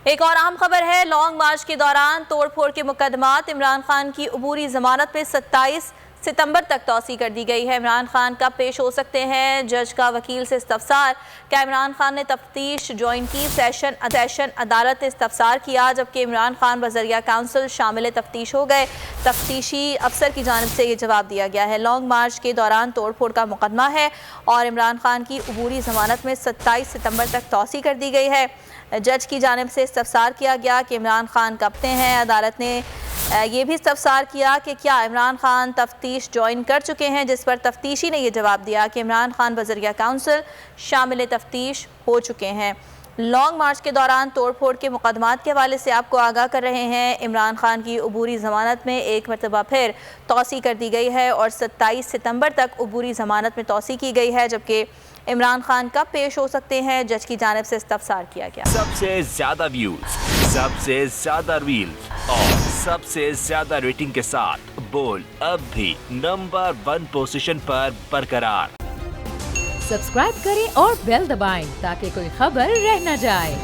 एक और अहम खबर है, लॉन्ग मार्च के दौरान तोड़फोड़ के मुकदमात। इमरान खान की अबूरी जमानत में 27 सितंबर तक तौसी कर दी गई है। इमरान खान कब पेश हो सकते हैं? जज का वकील से इस्तफसार। क्या इमरान खान ने तफ्तीश ज्वाइन की? सेशन अदालत ने इस्तफसार किया, जबकि इमरान खान बजरिया काउंसिल शामिल तफ्तीश हो गए। तफ्तीशी अफसर की जानिब से ये जवाब दिया गया है। लॉन्ग मार्च के दौरान तोड़फोड़ का मुकदमा है और इमरान खान की अबूरी जमानत में 27 सितंबर तक तौसी कर दी गई है। जज की जानिब से इस्तफसार किया गया कि इमरान खान कब से हैं। अदालत ने ये भी इस्तफसार किया कि क्या इमरान खान तफ्तीश ज्वाइन कर चुके हैं, जिस पर तफ्तीशी ने यह जवाब दिया कि इमरान खान बजरिया काउंसिल शामिल तफ्तीश हो चुके हैं। लॉन्ग मार्च के दौरान तोड़फोड़ के मुकदमात के हवाले से आपको आगाह कर रहे हैं। इमरान खान की अबूरी ज़मानत में एक मरतबा फिर तौसी कर दी गई है और 27 सितंबर तक अबूरी ज़मानत में तौसी की गई है, जबकि इमरान खान कब पेश हो सकते हैं, जज की जानिब से इस्तफसार किया गया। सबसे ज्यादा व्यूज, सबसे ज्यादा रील्स और सबसे ज्यादा रेटिंग के साथ बोल्ड अब भी नंबर 1 पोजीशन पर बरकरार। सब्सक्राइब करें और बेल दबाएं ताकि कोई खबर रह न जाए।